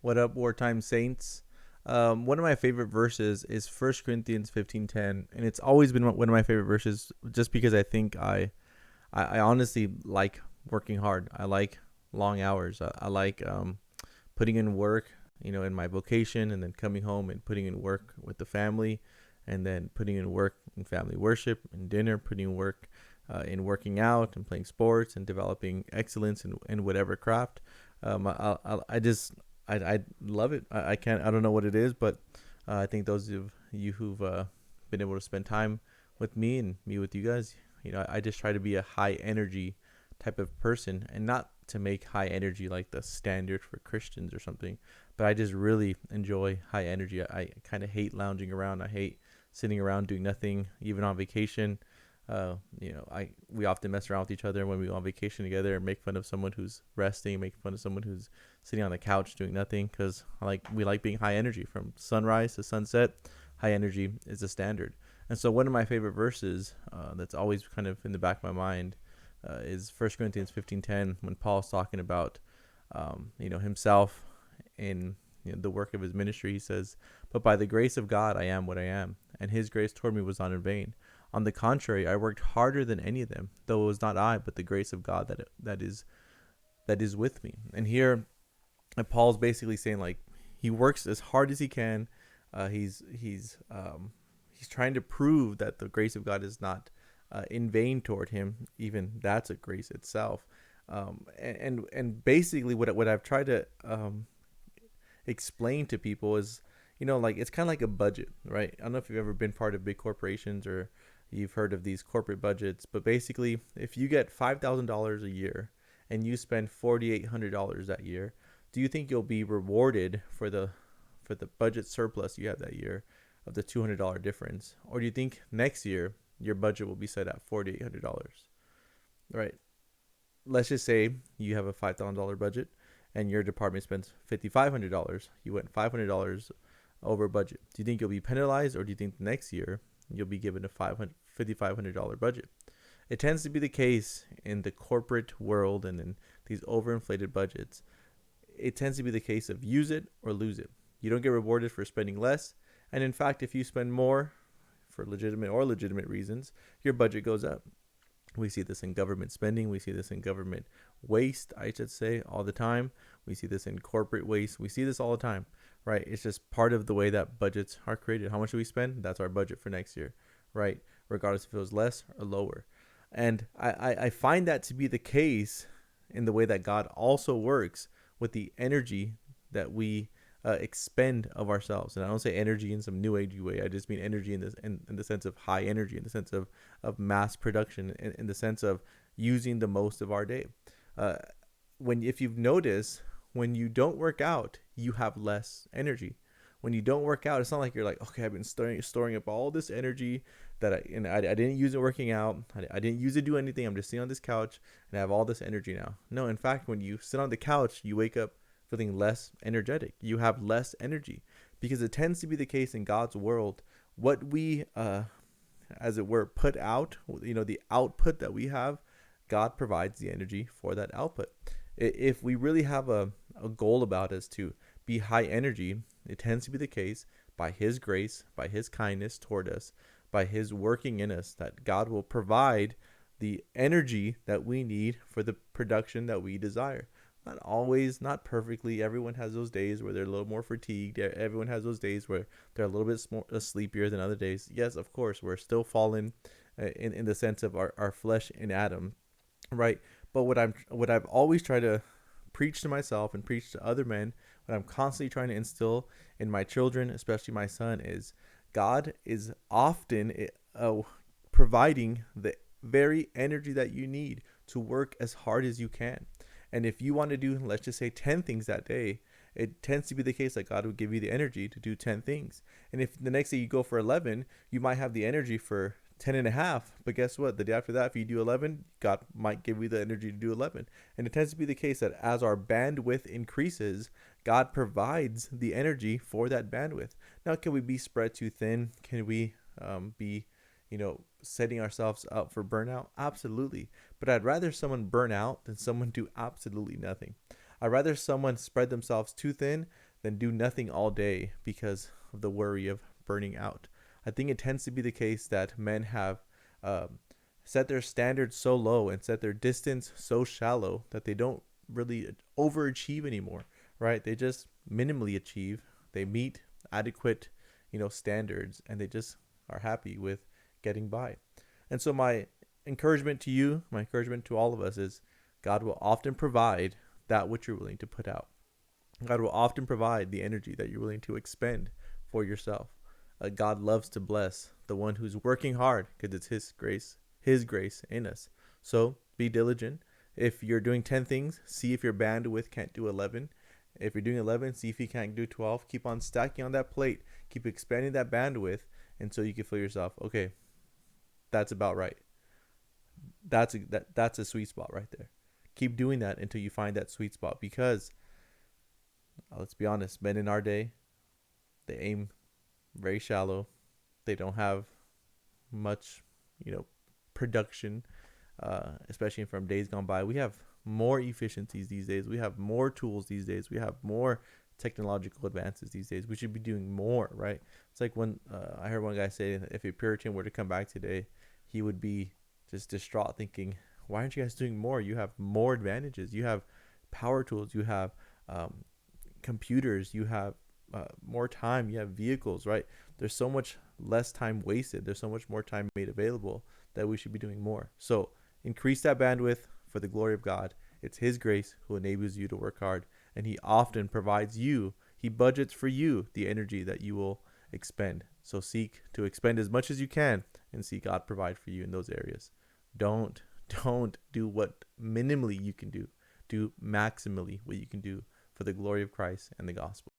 What up, wartime saints? One of my favorite verses is First Corinthians 15:10, and it's always been one of my favorite verses, just because I think I honestly like working hard. I like long hours. I like putting in work, in my vocation, and then coming home and putting in work with the family, and then putting in work in family worship and dinner, putting in work in working out and playing sports and developing excellence in whatever craft. I just I love it. I can't. I don't know what it is, but I think those of you who've been able to spend time with me and me with you guys, I just try to be a high energy type of person, and not to make high energy like the standard for Christians or something, but I just really enjoy high energy. I kind of hate lounging around. I hate sitting around doing nothing, even on vacation. I we often mess around with each other when we go on vacation together, and make fun of someone who's resting, make fun of someone who's sitting on the couch doing nothing, because we like being high energy from sunrise to sunset. High energy is the standard. And so one of my favorite verses that's always kind of in the back of my mind is First Corinthians 15:10, when Paul's talking about himself in the work of his ministry. He says, "But by the grace of God I am what I am, and his grace toward me was not in vain. On the contrary, I worked harder than any of them, though it was not I, but the grace of God that is with me." And here, Paul's basically saying, like, he works as hard as he can. He's trying to prove that the grace of God is not in vain toward him. Even that's a grace itself. And basically, what I've tried to explain to people is, like, it's kind of like a budget, right? I don't know if you've ever been part of big corporations, or you've heard of these corporate budgets, but basically, if you get $5,000 a year and you spend $4,800 that year, do you think you'll be rewarded for the budget surplus you have that year of the $200 difference, or do you think next year your budget will be set at $4,800, right? Let's just say you have a $5,000 budget and your department spends $5,500. You went $500 over budget. Do you think you'll be penalized, or do you think next year you'll be given a $5,500 budget? It tends to be the case in the corporate world and in these overinflated budgets. It tends to be the case of use it or lose it. You don't get rewarded for spending less. And in fact, if you spend more for legitimate or legitimate reasons, your budget goes up. We see this in government spending. We see this in government waste, I should say, all the time. We see this in corporate waste. We see this all the time, right? It's just part of the way that budgets are created. How much do we spend? That's our budget for next year, right? Regardless if it was less or lower. And I find that to be the case in the way that God also works with the energy that we expend of ourselves. And I don't say energy in some new agey way. I just mean energy in the sense of high energy, in the sense of mass production, in the sense of using the most of our day. Uh, when if you've noticed, when you don't work out, you have less energy. When you don't work out, it's not like you're like, okay, I've been storing up all this energy that I didn't use it working out. I didn't use it to do anything. I'm just sitting on this couch and I have all this energy now. No, in fact, when you sit on the couch, you wake up feeling less energetic. You have less energy, because it tends to be the case in God's world. What we, as it were, put out, the output that we have, God provides the energy for that output. If we really have a goal about us to be high energy, it tends to be the case by His grace, by His kindness toward us, by His working in us, that God will provide the energy that we need for the production that we desire. Not always, not perfectly. Everyone has those days where they're a little more fatigued. Everyone has those days where they're a little bit more sleepier than other days. Yes, of course, we're still fallen in the sense of our flesh in Adam, right? But what I've always tried to preach to myself and preach to other men, what I'm constantly trying to instill in my children, especially my son, is God is often providing the very energy that you need to work as hard as you can. And if you want to do, let's just say, 10 things that day, it tends to be the case that God will give you the energy to do 10 things. And if the next day you go for 11, you might have the energy for 10 and a half. But guess what? The day after that, if you do 11, God might give you the energy to do 11. And it tends to be the case that as our bandwidth increases, God provides the energy for that bandwidth. Now, can we be spread too thin? Can we be, setting ourselves up for burnout? Absolutely. But I'd rather someone burn out than someone do absolutely nothing. I'd rather someone spread themselves too thin than do nothing all day because of the worry of burning out. I think it tends to be the case that men have um, set their standards so low and set their distance so shallow that they don't really overachieve anymore, right? They just minimally achieve. They meet adequate, standards, and they just are happy with getting by. And so my encouragement to you, my encouragement to all of us is God will often provide that which you're willing to put out. God will often provide the energy that you're willing to expend for yourself. God loves to bless the one who's working hard because it's His grace in us. So be diligent. If you're doing 10 things, see if your bandwidth can't do 11. If you're doing 11, see if you can't do 12. Keep on stacking on that plate. Keep expanding that bandwidth until you can feel yourself, okay, that's about right. That's a sweet spot right there. Keep doing that until you find that sweet spot because let's be honest, men in our day, they aim very shallow. They don't have much, production, especially from days gone by. We have more efficiencies these days. We have more tools these days. We have more technological advances these days. We should be doing more, right? It's like when I heard one guy say that if a Puritan were to come back today, he would be just distraught thinking, why aren't you guys doing more? You have more advantages. You have power tools. You have computers. You have more time. You have vehicles, right? There's so much less time wasted. There's so much more time made available that we should be doing more. So increase that bandwidth for the glory of God. It's His grace who enables you to work hard, and He often provides you. He budgets for you the energy that you will expend. So seek to expend as much as you can and see God provide for you in those areas. Don't do what minimally you can do. Do maximally what you can do for the glory of Christ and the gospel.